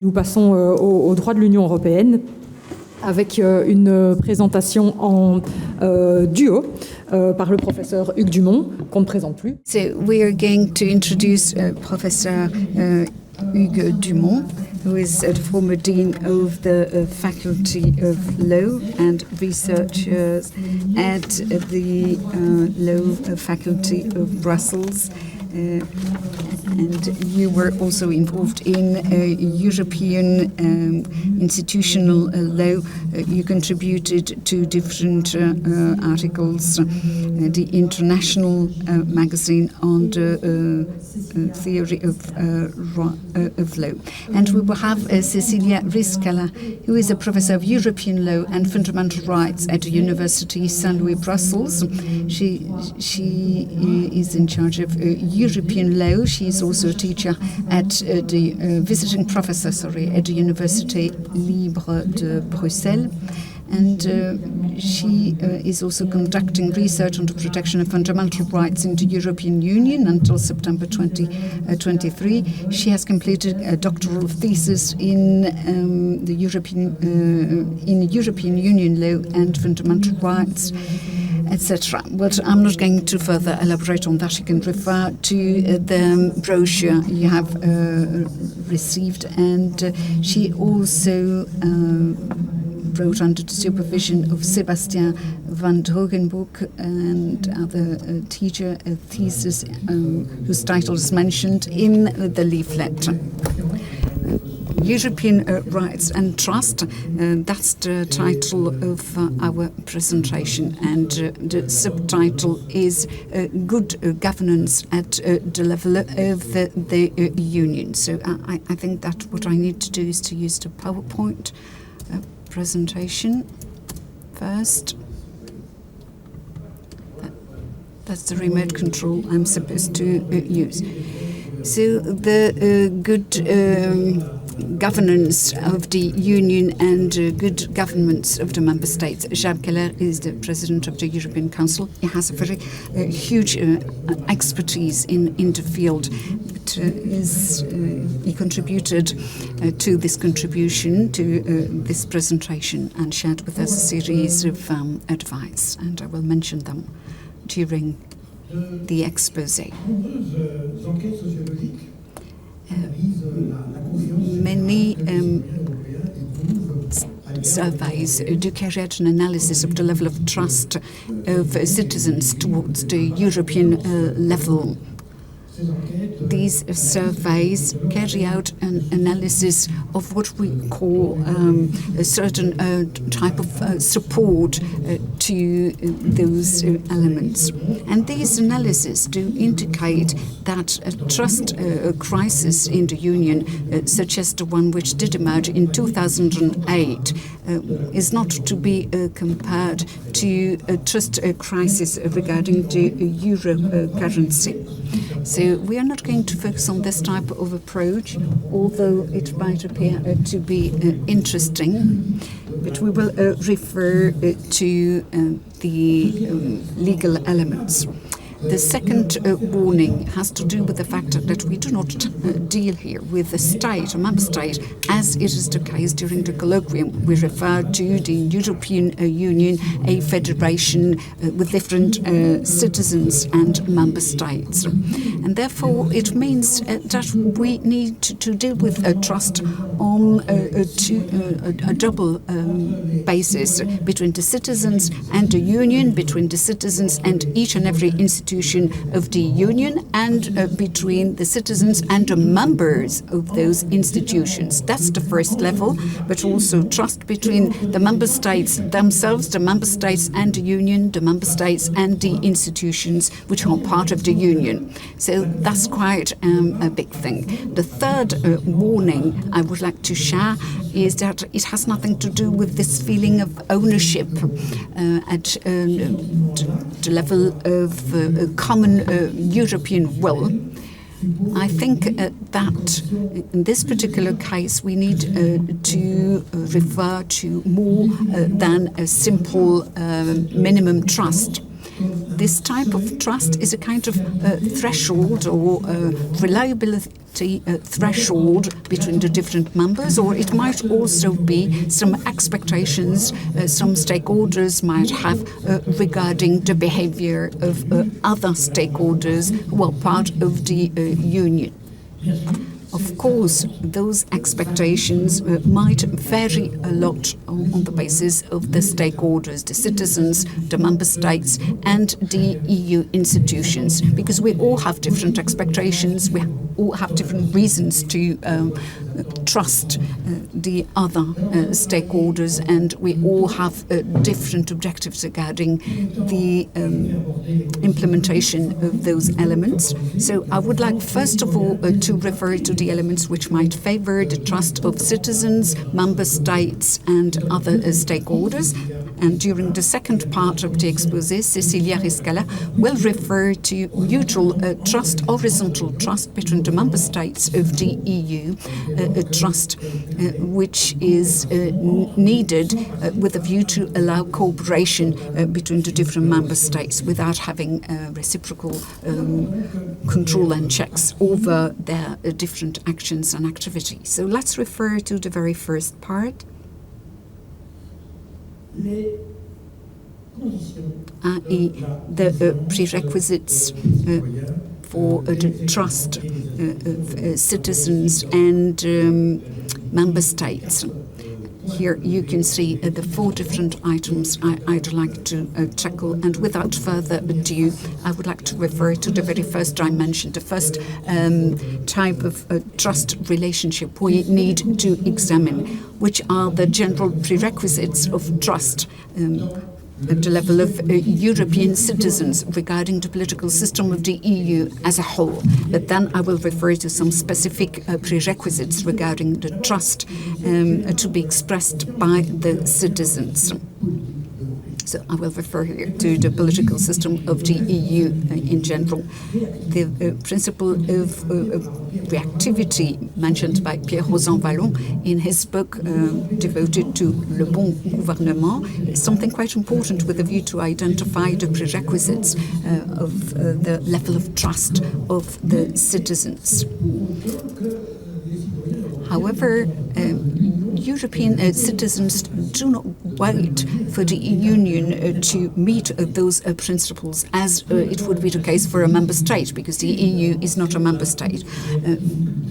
Nous passons au droit de l'Union européenne avec une présentation en duo par le professeur Hugues Dumont, qu'on ne présente plus. So we are going to introduce Professor Hugues Dumont, who is the former Dean of the Faculty of Law and Researchers at the Law Faculty of Brussels. And you were also involved in European institutional law. You contributed to different articles, the international magazine on the theory of law. And we will have CÉCILIA RIZCALLAH, who is a professor of European law and fundamental rights at the University Saint-Louis Brussels. She is in charge of European law. She is also a teacher at the visiting professor, at the Université Libre de Bruxelles. And she is also conducting research on the protection of fundamental rights in the European Union until September 2023. She has completed a doctoral thesis in the European Union law and fundamental rights, etc. But I'm not going to further elaborate on that. You can refer to the brochure you have received. And she also wrote under the supervision of Sebastian van Drogenbroek and other teacher a thesis whose title is mentioned in the leaflet. European Rights and Trust, that's the title of our presentation, and the subtitle is Good Governance at the level of the Union. So I think that what I need to do is to use the PowerPoint presentation first. That's the remote control I'm supposed to use. So the good governance of the Union and good governments of the member states. Jacques Keller is the president of the European Council. He has a very huge expertise in the field. But, he contributed to this contribution, to this presentation, and shared with us a series of advice, and I will mention them during the exposé. Many surveys do carry out an analysis of the level of trust of citizens towards the European level. These surveys carry out an analysis of what we call a certain type of support to those elements. And these analyses do indicate that a trust crisis in the Union, such as the one which did emerge in 2008, is not to be compared to a trust crisis regarding the euro currency. So we are not going to focus on this type of approach, although it might appear to be interesting, but we will refer to the legal elements. The second warning has to do with the fact that we do not deal here with the state, a member state, as it is the case during the colloquium. We refer to the European Union, a federation with different citizens and member states. And therefore, it means that we need to deal with trust on a double basis between the citizens and the Union, between the citizens and each and every institution of the Union, and between the citizens and the members of those institutions. That's the first level, but also trust between the member states themselves, the member states and the Union, the member states and the institutions which are part of the Union. So that's quite a big thing. The third warning I would like to share is that it has nothing to do with this feeling of ownership at the level of common European will. I think that in this particular case we need to refer to more than a simple minimum trust. This type of trust is a kind of threshold or reliability threshold between the different members, or it might also be some expectations some stakeholders might have regarding the behavior of other stakeholders who are part of the union. Of course, those expectations might vary a lot on the basis of the stakeholders, the citizens, the member states, and the EU institutions, because we all have different expectations, we all have different reasons to trust the other stakeholders, and we all have different objectives regarding the implementation of those elements. So I would like, first of all, to refer to the elements which might favor the trust of citizens, member states, and other stakeholders. And during the second part of the exposé, CÉCILIA RIZCALLAH will refer to mutual trust, horizontal trust between the member states of the EU, a trust which is needed with a view to allow cooperation between the different member states without having reciprocal control and checks over their different actions and activities. So let's refer to the very first part. i.e. the prerequisites for the trust of citizens and member states. Here you can see the four different items I'd like to tackle, and without further ado, I would like to refer to the very first dimension, the first type of trust relationship we need to examine, which are the general prerequisites of trust at the level of European citizens regarding the political system of the EU as a whole. But then I will refer to some specific prerequisites regarding the trust to be expressed by the citizens. So I will refer here to the political system of the EU in general. The principle of reactivity mentioned by Pierre Saint-Louis in his book devoted to Le Bon Gouvernement is something quite important with a view to identify the prerequisites of the level of trust of the citizens. However, European citizens do not wait for the Union to meet those principles as it would be the case for a member state, because the EU is not a member state.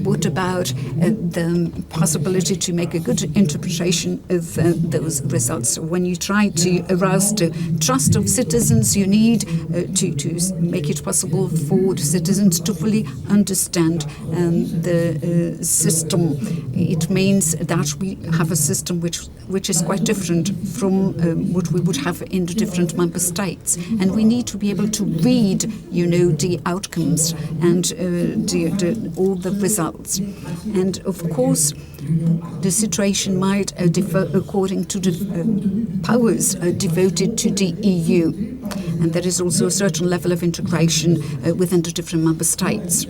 What about the possibility to make a good interpretation of those results? When you try to arouse the trust of citizens, you need to make it possible for the citizens to fully understand the system. It means that we have a system which is quite different from what we would have in the different member states, and we need to be able to read, the outcomes and all the results. And of course, the situation might differ according to the powers devoted to the EU, and there is also a certain level of integration within the different member states.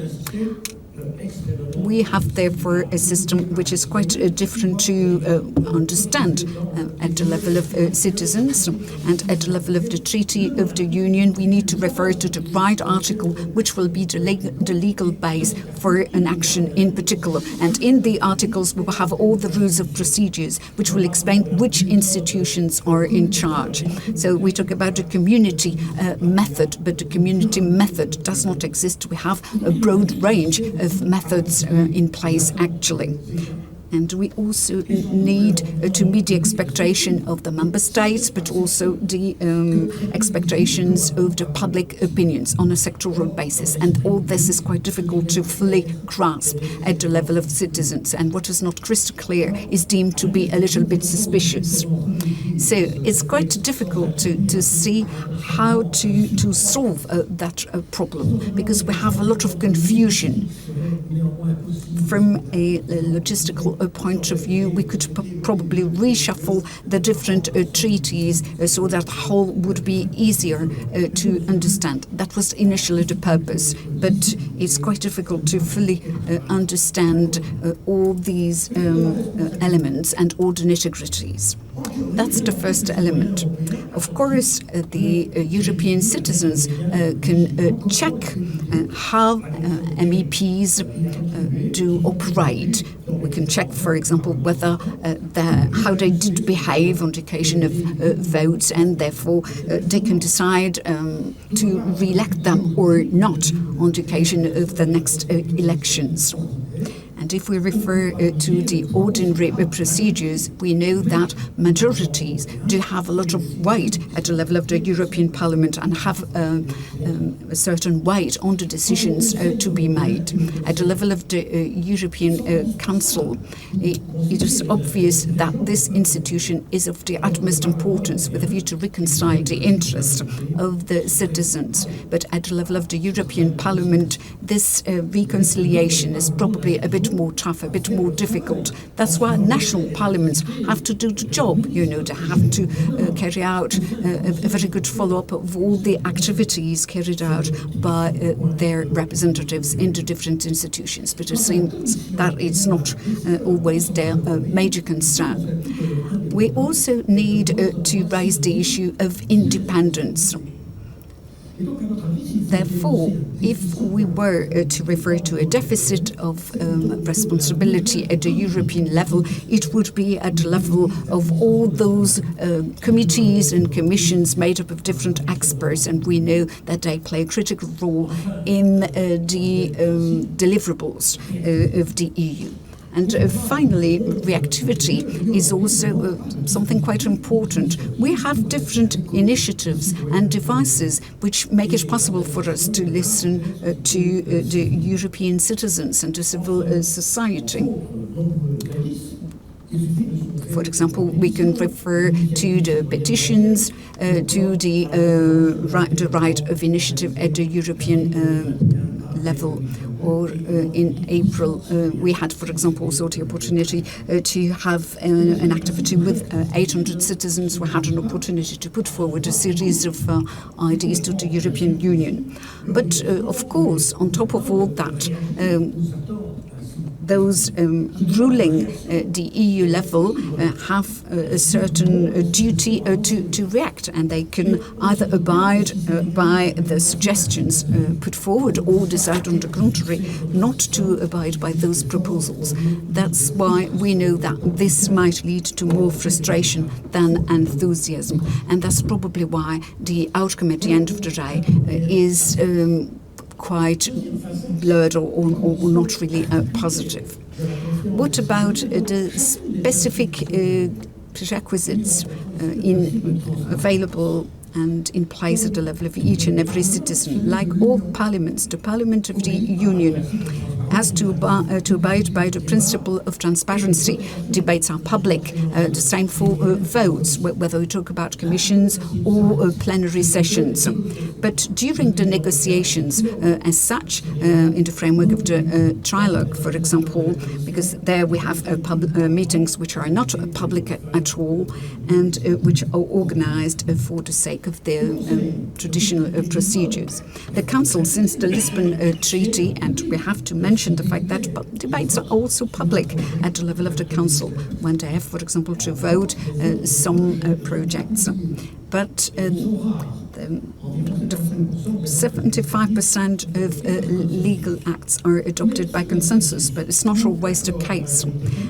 We have, therefore, a system which is quite different to understand at the level of citizens, and at the level of the Treaty of the Union. We need to refer to the right article, which will be the legal base for an action in particular. And in the articles, we will have all the rules of procedures, which will explain which institutions are in charge. So we talk about the community method, but the community method does not exist. We have a broad range of methods in place, actually. And we also need to meet the expectation of the member states, but also the expectations of the public opinions on a sectoral basis. And all this is quite difficult to fully grasp at the level of citizens. And what is not crystal clear is deemed to be a little bit suspicious. So it's quite difficult to see how to solve that problem, because we have a lot of confusion. From a logistical point of view, we could probably reshuffle the different treaties so that the whole would be easier to understand. That was initially the purpose, but it's quite difficult to fully understand all these elements and all the nitty-gritties. That's the first element. Of course, the European citizens can check how MEPs do operate. We can check, for example, whether how they did behave on the occasion of votes, and therefore they can decide to re-elect them or not on the occasion of the next elections. And if we refer to the ordinary procedures, we know that majorities do have a lot of weight at the level of the European Parliament and have a certain weight on the decisions to be made. At the level of the European Council, it is obvious that this institution is of the utmost importance with a view to reconcile the interests of the citizens. But at the level of the European Parliament, this reconciliation is probably a bit more tough, a bit more difficult. That's why national parliaments have to do the job, they have to carry out a very good follow-up of all the activities carried out by their representatives in the different institutions. But it seems that it's not always their major concern. We also need to raise the issue of independence. Therefore, if we were to refer to a deficit of responsibility at the European level, it would be at the level of all those committees and commissions made up of different experts, and we know that they play a critical role in the deliverables of the EU. And finally, reactivity is also something quite important. We have different initiatives and devices which make it possible for us to listen to the European citizens and to civil society. For example, we can refer to the petitions, to the right of initiative at the European level. Or in April, we had, for example, also the opportunity to have an activity with 800 citizens who had an opportunity to put forward a series of ideas to the European Union. But, of course, on top of all that, those ruling the EU level have a certain duty to react, and they can either abide by the suggestions put forward or decide on the contrary not to abide by those proposals. That's why we know that this might lead to more frustration than enthusiasm, and that's probably why the outcome at the end of the day is quite blurred or not really positive. What about the specific prerequisites available and in place at the level of each and every citizen? Like all parliaments, the Parliament of the Union has to abide by the principle of transparency. Debates are public, the same for votes, whether we talk about commissions or plenary sessions. But during the negotiations as such, in the framework of the trilogue, for example, because there we have meetings which are not public at all and which are organized for the sake of their traditional procedures. The Council, since the Lisbon Treaty, and we have to mention the fact that debates are also public at the level of the Council when they have, for example, to vote some projects. But 75% of legal acts are adopted by consensus, but it's not always the case.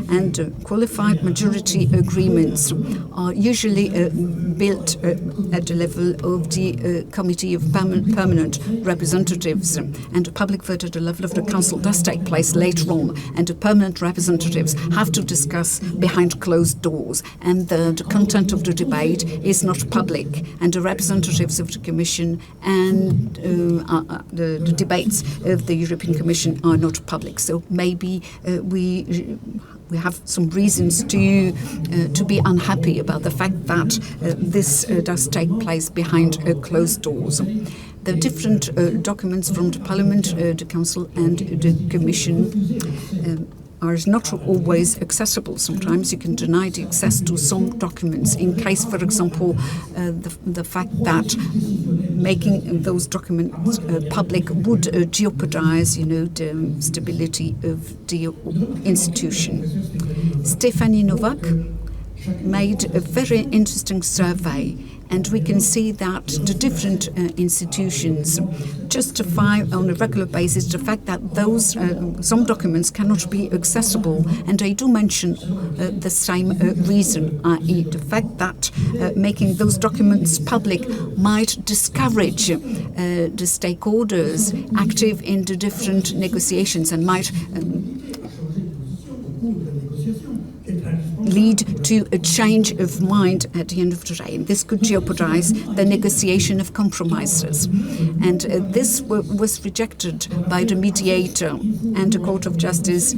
And qualified majority agreements are usually built at the level of the Committee of Permanent Representatives, and the public vote at the level of the Council does take place later on, and the permanent representatives have to discuss behind closed doors, and the content of the debate is not public, and the representatives of the Commission and the debates of the European Commission are not public. So maybe we have some reasons to be unhappy about the fact that this does take place behind closed doors. The different documents from the Parliament, the Council and the Commission are not always accessible. Sometimes you can deny the access to some documents in case, for example, the fact that making those documents public would jeopardize, the stability of the institution. Stefanie Nowak made a very interesting survey, and we can see that the different institutions justify on a regular basis the fact that those some documents cannot be accessible, and they do mention the same reason, i.e. the fact that making those documents public might discourage the stakeholders active in the different negotiations and might lead to a change of mind at the end of the day. And this could jeopardize the negotiation of compromises. And this was rejected by the mediator and the Court of Justice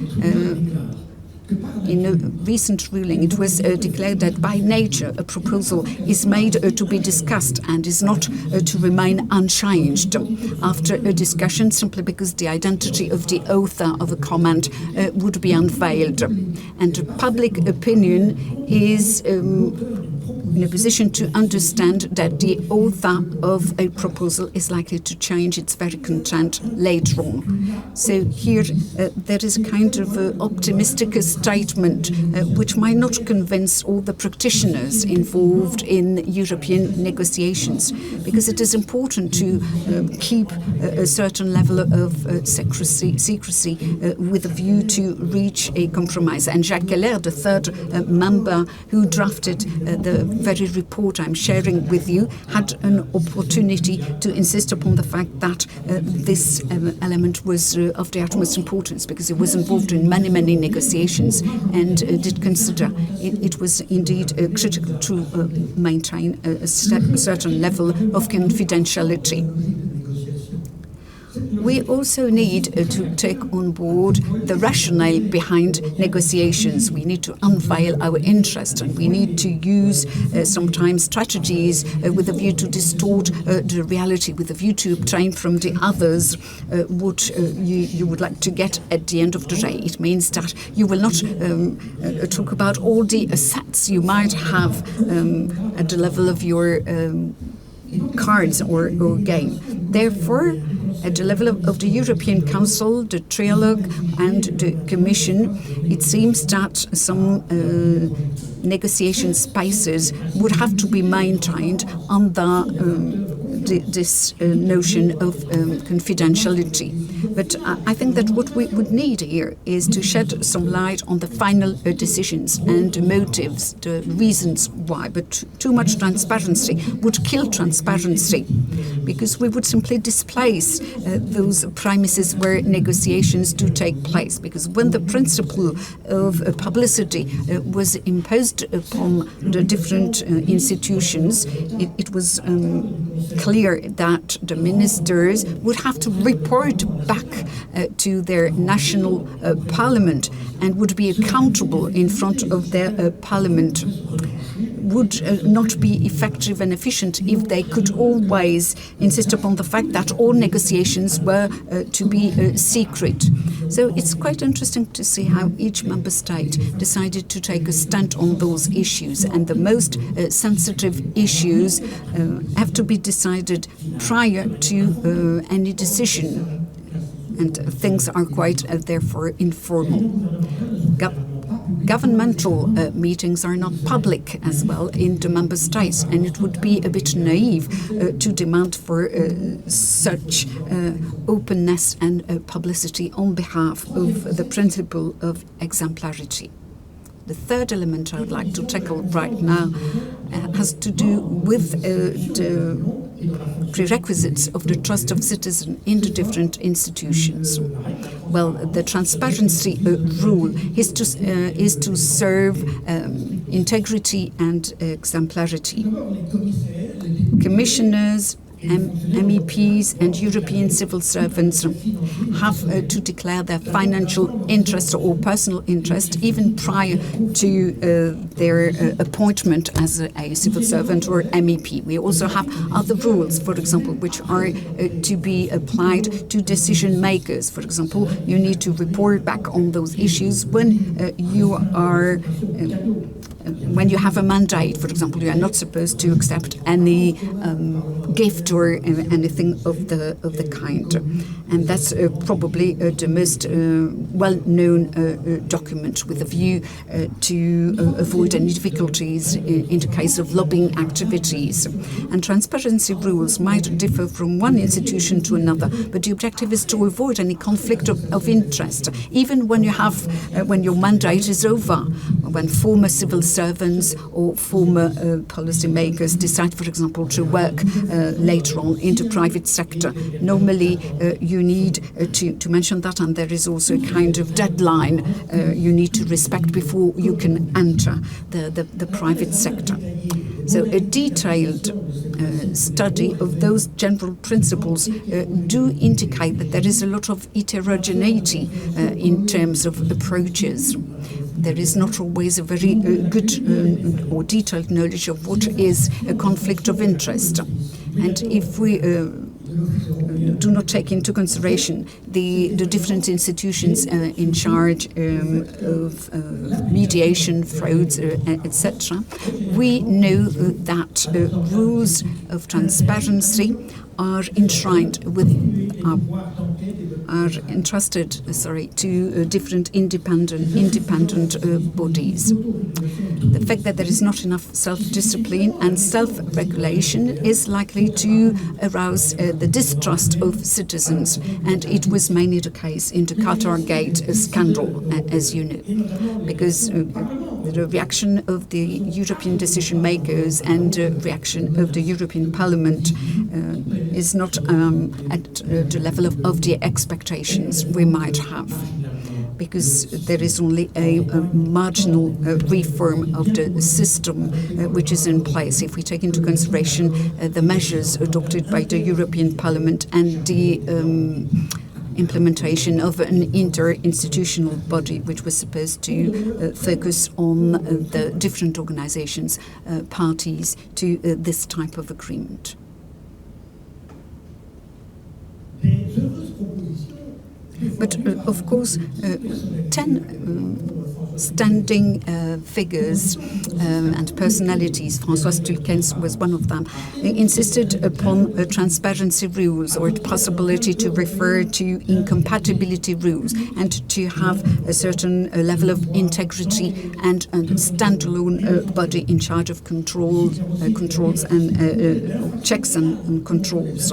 in a recent ruling. It was declared that by nature a proposal is made to be discussed and is not to remain unchanged after a discussion, simply because the identity of the author of a comment would be unveiled. And public opinion is in a position to understand that the author of a proposal is likely to change its very content later on. So here there is a kind of optimistic statement which might not convince all the practitioners involved in European negotiations, because it is important to keep a certain level of secrecy with a view to reach a compromise. And Jacques Keller, the third member who drafted the very report I'm sharing with you, had an opportunity to insist upon the fact that this element was of the utmost importance, because he was involved in many negotiations and did consider it was indeed critical to maintain a certain level of confidentiality. We also need to take on board the rationale behind negotiations. We need to unveil our interest, and we need to use sometimes strategies with a view to distort the reality, with a view to obtain from the others what you would like to get at the end of the day. It means that you will not talk about all the assets you might have at the level of your cards or game. Therefore, at the level of the European Council, the trialogue and the Commission, it seems that some negotiation spaces would have to be maintained under this notion of confidentiality. But I think that what we would need here is to shed some light on the final decisions and the motives, the reasons why. But too much transparency would kill transparency, because we would simply displace those premises where negotiations do take place. Because when the principle of publicity was imposed upon the different institutions, it was clear that the ministers would have to report back to their national parliament and would be accountable in front of their parliament. Would not be effective and efficient if they could always insist upon the fact that all negotiations were to be secret. So it's quite interesting to see how each member state decided to take a stand on those issues, and the most sensitive issues have to be decided prior to any decision, and things are quite therefore informal. Governmental meetings are not public as well in the member states, and it would be a bit naive to demand for such openness and publicity on behalf of the principle of exemplarity. The third element I would like to tackle right now has to do with the prerequisites of the trust of citizens in the different institutions. Well, the transparency rule is to serve integrity and exemplarity. Commissioners MEPs and European civil servants have to declare their financial interest or personal interest even prior to their appointment as a civil servant or MEP. We also have other rules, for example, which are to be applied to decision makers. For example, you need to report back on those issues when you have a mandate. For example, you are not supposed to accept any gift or anything of the kind, and that's probably the most well-known document with a view to avoid any difficulties in the case of lobbying activities. And transparency rules might differ from one institution to another, but the objective is to avoid any conflict of interest, even when when your mandate is over, when former civil servants or former policymakers decide, for example, to work later on in the private sector. Normally, you need to mention that, and there is also a kind of deadline you need to respect before you can enter the private sector. So a detailed study of those general principles do indicate that there is a lot of heterogeneity in terms of approaches. There is not always a very good or detailed knowledge of what is a conflict of interest. And if we do not take into consideration the different institutions in charge of mediation, frauds, etc., we know that rules of transparency are enshrined are entrusted to different independent bodies. The fact that there is not enough self-discipline and self-regulation is likely to arouse the distrust of citizens, and it was mainly the case in the 𝐃𝐻𝐢 scandal, as you know, because the reaction of the European decision makers and the reaction of the European Parliament is not at the level of the expectations we might have, because there is only a marginal reform of the system which is in place. If we take into consideration the measures adopted by the European Parliament and the implementation of an interinstitutional body which was supposed to focus on the different organizations, parties to this type of agreement. But of course, 10 standing figures and personalities, Françoise Tulkens was one of them, insisted upon transparency rules or the possibility to refer to incompatibility rules and to have a certain level of integrity and a standalone body in charge of controls and checks and controls.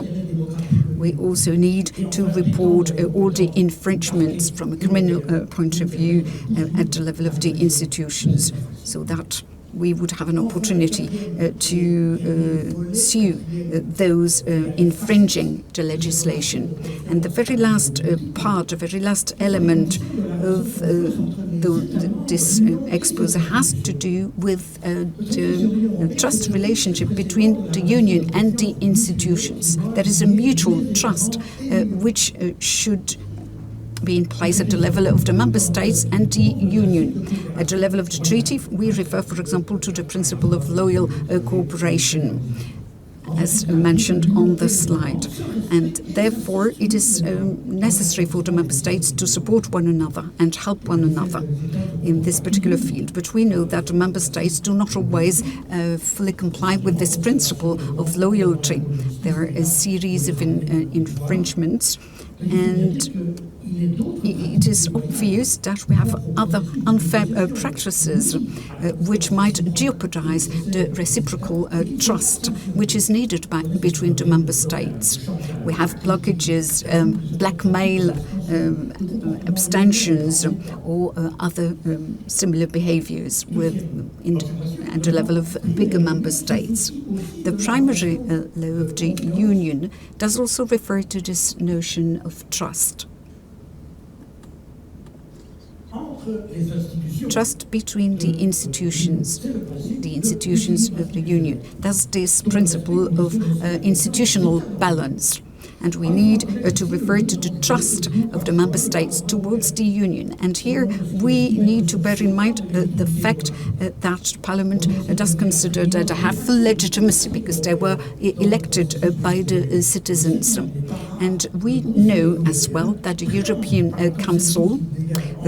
We also need to report all the infringements from a criminal point of view at the level of the institutions, so that we would have an opportunity to sue those infringing the legislation. And the very last part, the very last element of this expose has to do with the trust relationship between the Union and the institutions. There is a mutual trust which should be in place at the level of the member states and the Union. At the level of the treaty, we refer, for example, to the principle of loyal cooperation, as mentioned on the slide. And therefore, it is necessary for the member states to support one another and help one another in this particular field. But we know that the member states do not always fully comply with this principle of loyalty. There are a series of infringements, and it is obvious that we have other unfair practices which might jeopardize the reciprocal trust which is needed between the member states. We have blockages, blackmail, abstentions, or other similar behaviors at the level of bigger member states. The primary law of the Union does also refer to this notion of trust. trust between the institutions of the Union. That's this principle of institutional balance. And we need to refer to the trust of the member states towards the Union. And here we need to bear in mind the fact that Parliament does consider that they have full legitimacy because they were elected by the citizens. And we know as well that the European Council,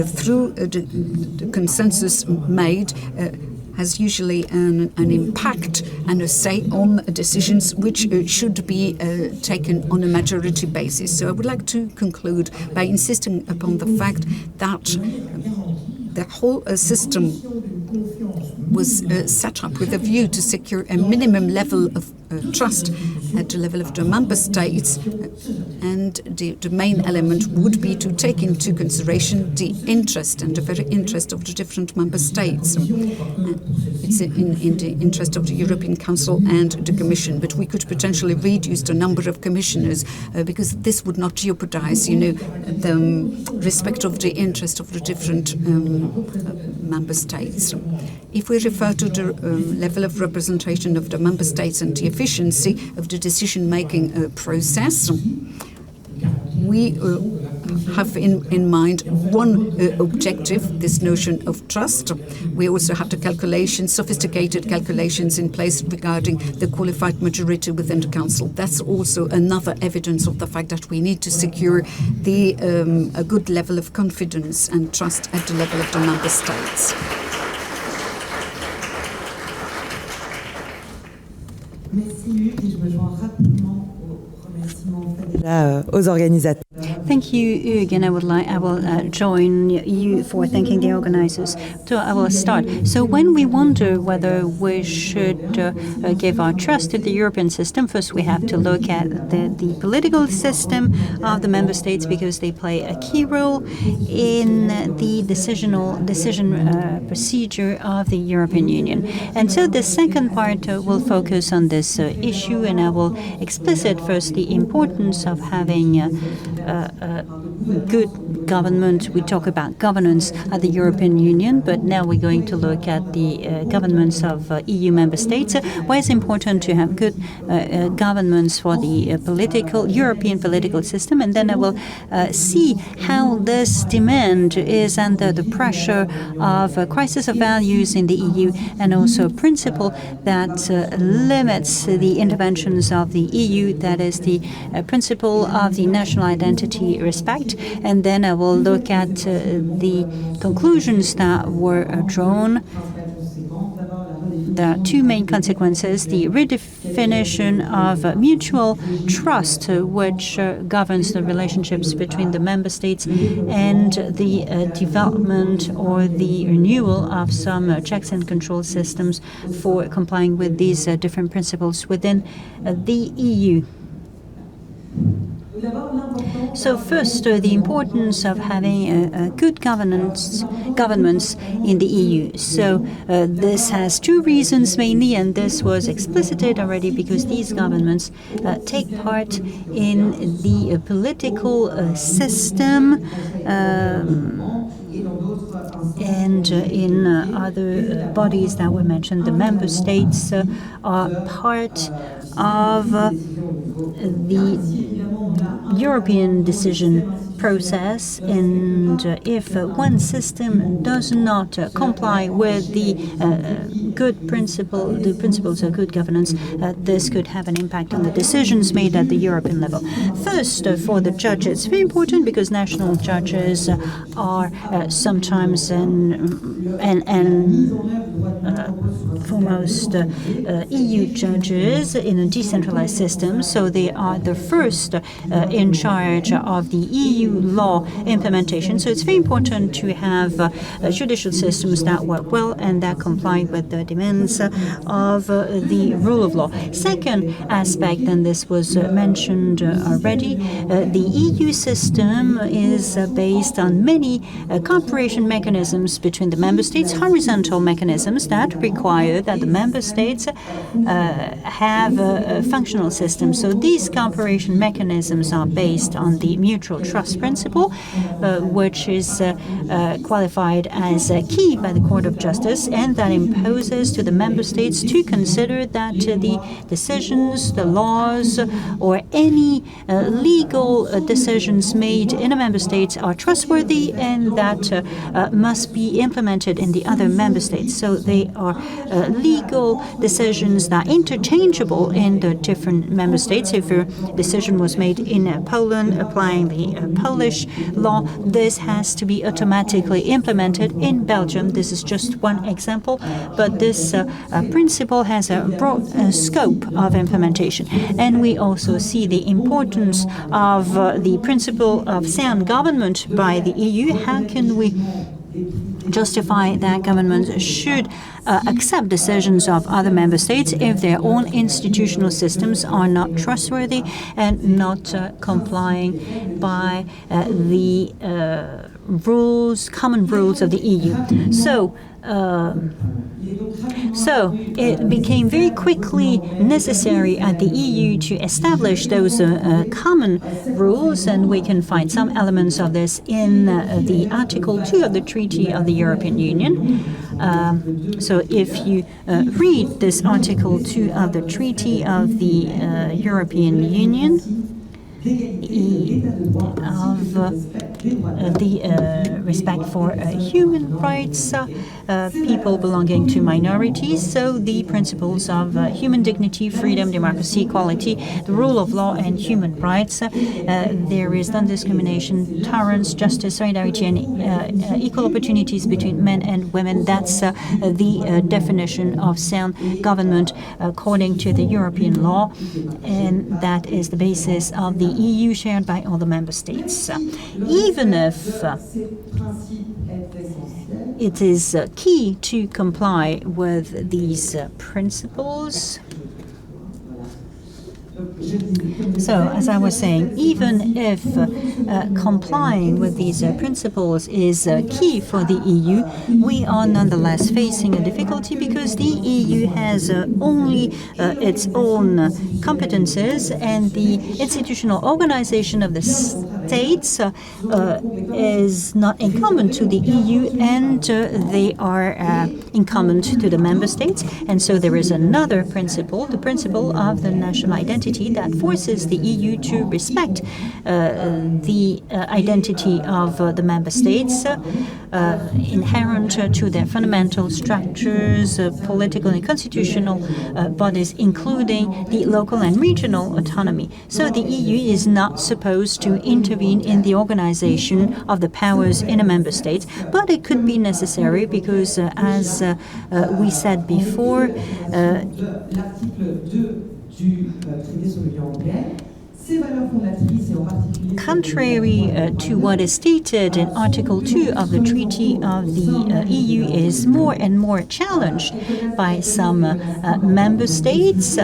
through the consensus made, has usually an impact and a say on decisions which should be taken on a majority basis. So I would like to conclude by insisting upon the fact that the whole system was set up with a view to secure a minimum level of trust at the level of the member states, and the main element would be to take into consideration the interest and the very interest of the different member states. It's in the interest of the European Council and the Commission, but we could potentially reduce the number of commissioners because this would not jeopardize, the respect of the interest of the different member states. If we refer to the level of representation of the member states and the efficiency of the decision-making process, we have in mind one objective, this notion of trust. We also have the sophisticated calculations in place regarding the qualified majority within the Council. That's also another evidence of the fact that we need to secure a good level of confidence and trust at the level of the member states. Aux organisateurs. Thank you, Hugues, and I will join you for thanking the organizers. So I will start. So when we wonder whether we should give our trust to the European system, first we have to look at the political system of the member states because they play a key role in the decision procedure of the European Union. And so the second part will focus on this issue, and I will explicit first the importance of having good government. We talk about governance at the European Union, but now we're going to look at the governments of EU member states. Why it's important to have good governments for the European political system, and then I will see how this demand is under the pressure of a crisis of values in the EU, and also a principle that limits the interventions of the EU, that is the principle of the national identity respect. And then I will look at the conclusions that were drawn. There are two main consequences: the redefinition of mutual trust, which governs the relationships between the member states, and the development or the renewal of some checks and control systems for complying with these different principles within the EU. So first, the importance of having a good governments in the EU. So this has two reasons mainly, and this was explicited already because these governments take part in the political system and in other bodies that were mentioned. The member states are part of the European decision process, and if one system does not comply with the principles of good governance, this could have an impact on the decisions made at the European level. First, for the judges, it's very important because national judges are sometimes foremost EU judges in a decentralized system, so they are the first in charge of the EU law implementation. So it's very important to have judicial systems that work well and that comply with the demands of the rule of law. Second aspect, and this was mentioned already, the EU system is based on many cooperation mechanisms between the member member states horizontal mechanisms that require that the member states have a functional system. So these cooperation mechanisms are based on the mutual trust principle, which is qualified as key by the Court of Justice, and that imposes to the member states to consider that the decisions, the laws, or any legal decisions made in a member state are trustworthy and that must be implemented in the other member states. So they are legal decisions that are interchangeable in the different member states. If a decision was made in Poland applying the Polish law, this has to be automatically implemented in Belgium. This is just one example, but this principle has a broad scope of implementation. And we also see the importance of the principle of sound government by the EU. How can we justify that governments should accept decisions of other member states if their own institutional systems are not trustworthy and not complying by the common rules of the EU? So it became very quickly necessary at the EU to establish those common rules, and we can find some elements of this in the Article 2 of the Treaty of the European Union. So if you read this Article 2 of the Treaty of the European Union, of the respect for human rights, people belonging to minorities, so the principles of human dignity, freedom, democracy, equality, the rule of law, and human rights. There is non-discrimination, tolerance, justice, solidarity, and equal opportunities between men and women. That's the definition of sound government according to the European law, and that is the basis of the EU shared by all the member states. Even if it is key to comply with these principles. So, as I was saying, even if complying with these principles is key for the EU, we are nonetheless facing a difficulty because the EU has only its own competences, and the institutional organization of the states is not incumbent to the EU, and they are incumbent to the member states. And so there is another principle, the principle of the national identity, that forces the EU to respect the identity of the member states, inherent to their fundamental structures, political and constitutional bodies, including the local and regional autonomy. So the EU is not supposed to intervene in the organization of the powers in a member state, but it could be necessary because, as we said before, contrary to what is stated in Article 2 of the Treaty of the EU, is more and more challenged by some member states.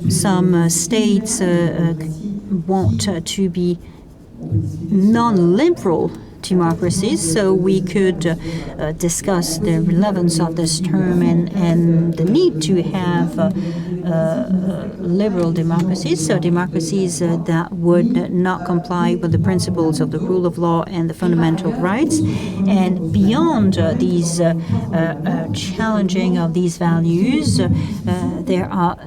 Some states want to be non-liberal democracies, so we could discuss the relevance of this term and the need to have liberal democracies, so democracies that would not comply with the principles of the rule of law and the fundamental rights. And beyond these challenging of these values, there are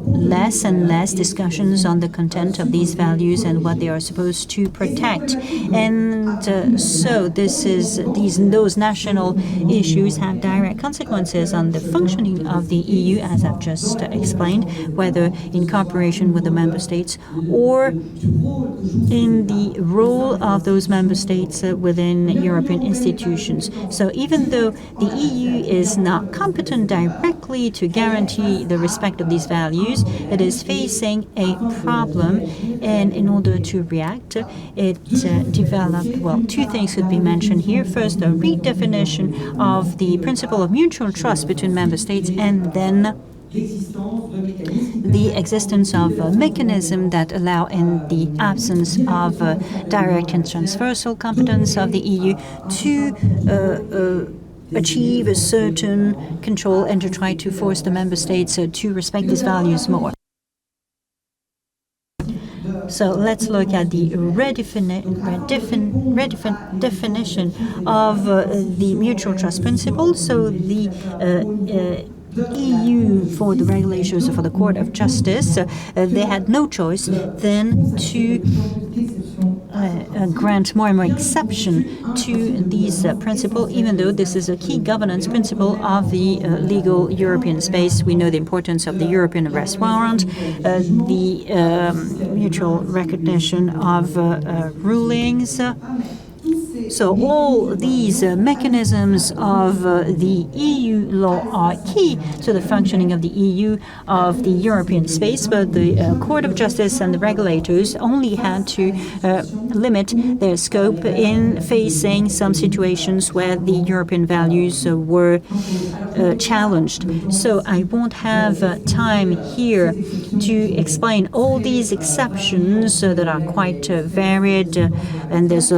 less and less discussions on the content of these values and what they are supposed to protect. And so those national issues have direct consequences on the functioning of the EU, as I've just explained, whether in cooperation with the member states or in the role of those member states within European institutions. So even though the EU is not competent directly to guarantee the respect of these values, it is facing a problem, and in order to react, it developed, well, two things could be mentioned here. First, a redefinition of the principle of mutual trust between member states, and then the existence of a mechanism that allow, in the absence of direct and transversal competence of the EU, to achieve a certain control and to try to force the member states to respect these values more. So let's look at the definition of the mutual trust principle. So the EU, for the regulations for the Court of Justice, they had no choice than to grant more and more exception to these principles, even though this is a key governance principle of the legal European space. We know the importance of the European arrest warrant, the mutual recognition of rulings. So all these mechanisms of the EU law are key to the functioning of the EU, of the European space, but the Court of Justice and the regulators only had to limit their scope in facing some situations where the European values were challenged. So I won't have time here to explain all these exceptions that are quite varied, and there's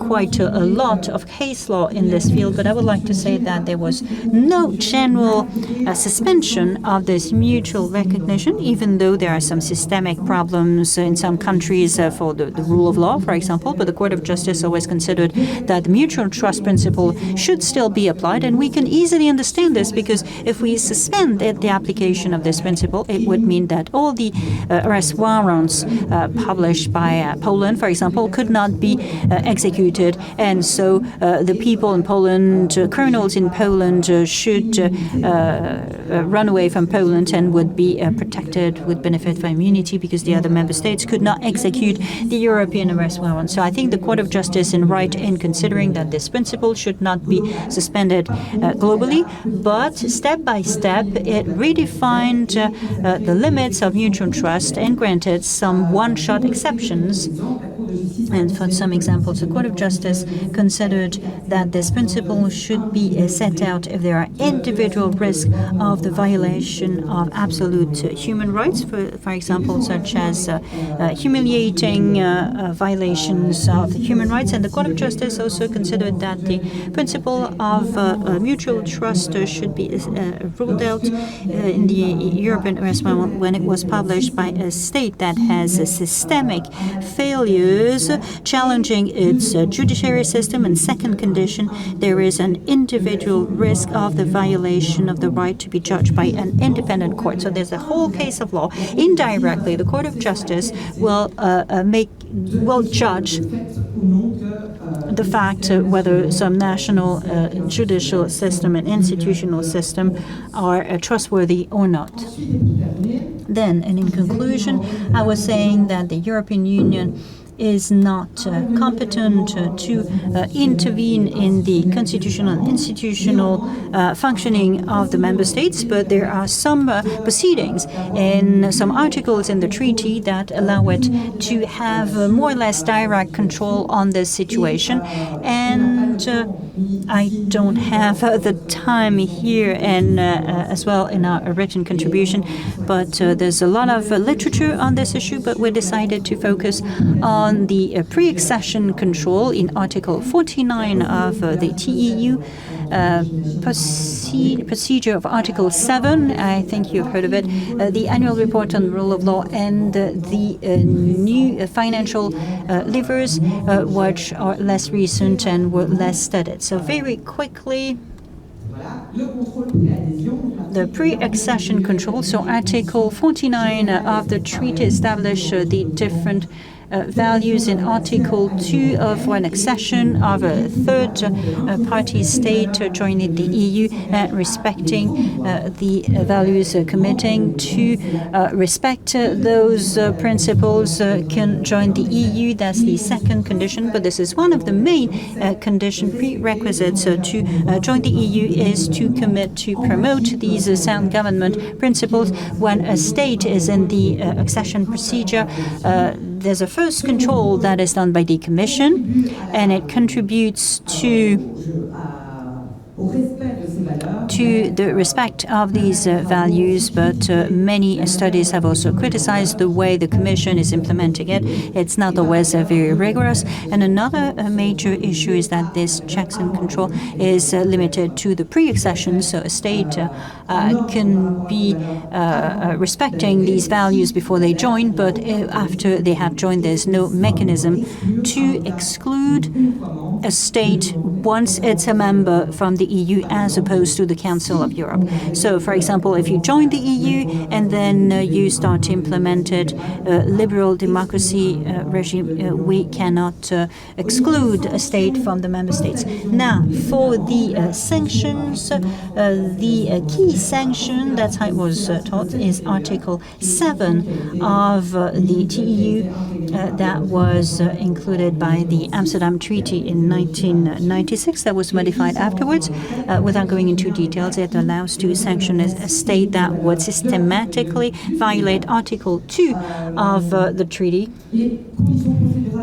quite a lot of case law in this field, but I would like to say that there was no general suspension of this mutual recognition, even though there are some systemic problems in some countries for the rule of law, for example, but the Court of Justice always considered that the mutual trust principle should still be applied, and we can easily understand this because if we suspend the application of this principle, it would mean that all the arrest warrants published by Poland, for example, could not be executed, and so the people in Poland, criminals in Poland, should run away from Poland and would be protected, would benefit from immunity because the other member states could not execute the European arrest warrant. So I think the Court of Justice is right in considering that this principle should not be suspended globally, but step by step it redefined the limits of mutual trust and granted some one-shot exceptions. And for some examples, the Court of Justice considered that this principle should be set out if there are individual risks of the violation of absolute human rights, for example, such as humiliating violations of the human rights. And the Court of Justice also considered that the principle of mutual trust should be ruled out in the European arrest warrant when it was published by a state that has systemic failures challenging its judiciary system. And second condition, there is an individual risk of the violation of the right to be judged by an independent court. So there's a whole case of law. Indirectly, the Court of Justice will judge the fact whether some national judicial system and institutional system are trustworthy or not. Then, and in conclusion, I was saying that the European Union is not competent to intervene in the constitutional and institutional functioning of the member states, but there are some proceedings in some articles in the treaty that allow it to have more or less direct control on this situation. And I don't have the time here, and as well in our written contribution, but there's a lot of literature on this issue, but we decided to focus on the pre-accession control in Article 49 of the TEU, procedure of Article 7, I think you've heard of it, the annual report on the rule of law, and the new financial levers, which are less recent and were less studied. So very quickly, the pre-accession control, so Article 49 of the treaty established the different values in Article 2 for an accession of a third party state joining the EU, respecting the values committing to respect those principles can join the EU. That's the second condition, but this is one of the main prerequisites to join the EU is to commit to promote these sound government principles. When a state is in the accession procedure, there's a first control that is done by the Commission, and it contributes to to the respect of these values, but many studies have also criticized the way the Commission is implementing it. It's not always very rigorous. And another major issue is that this checks and control is limited to the pre-accession, so a state can be respecting these values before they join, but after they have joined, there's no mechanism to exclude a state once it's a member from the EU as opposed to the Council of Europe. So, for example, if you join the EU and then you start to implement it, liberal democracy regime, we cannot exclude a state from the member states. Now, for the sanctions, the key sanction, that's how it was taught, is Article 7 of the TEU that was included by the Amsterdam Treaty in 1996, that was modified afterwards. Without going into details, it allows to sanction a state that would systematically violate Article 2 of the treaty.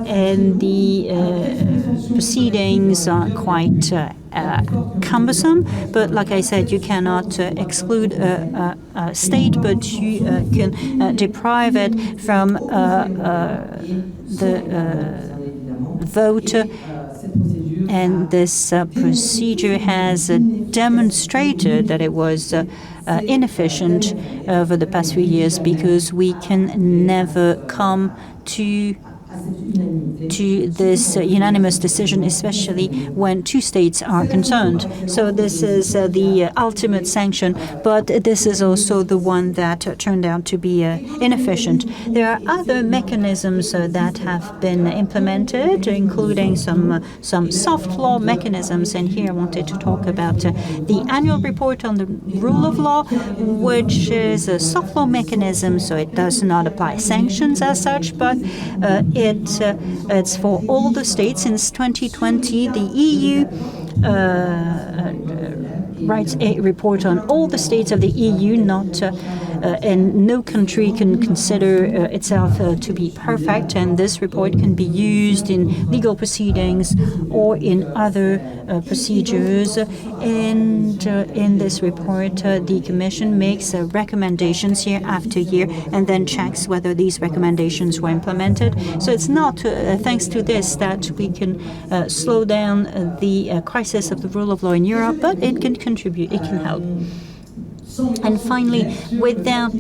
And the proceedings are quite cumbersome, but like I said, you cannot exclude a state, but you can deprive it from the vote. And this procedure has demonstrated that it was inefficient over the past few years, because we can never come to this unanimous decision, especially when two states are concerned. So this is the ultimate sanction, but this is also the one that turned out to be inefficient. There are other mechanisms that have been implemented, including some soft law mechanisms, and here I wanted to talk about the annual report on the rule of law, which is a soft law mechanism, so it does not apply sanctions as such, but it's for all the states. Since 2020, the EU writes a report on all the states of the EU, and no country can consider itself to be perfect, and this report can be used in legal proceedings or in other procedures. And in this report, the Commission makes recommendations year after year and then checks whether these recommendations were implemented. So it's not thanks to this that we can slow down the crisis of the rule of law in Europe, but it can contribute, it can help. And finally, without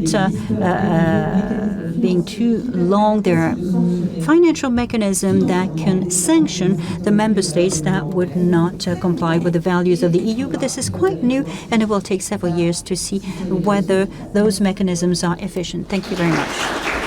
being too long, there are financial mechanisms that can sanction the member states that would not comply with the values of the EU. But this is quite new, and it will take several years to see whether those mechanisms are efficient. Thank you very much.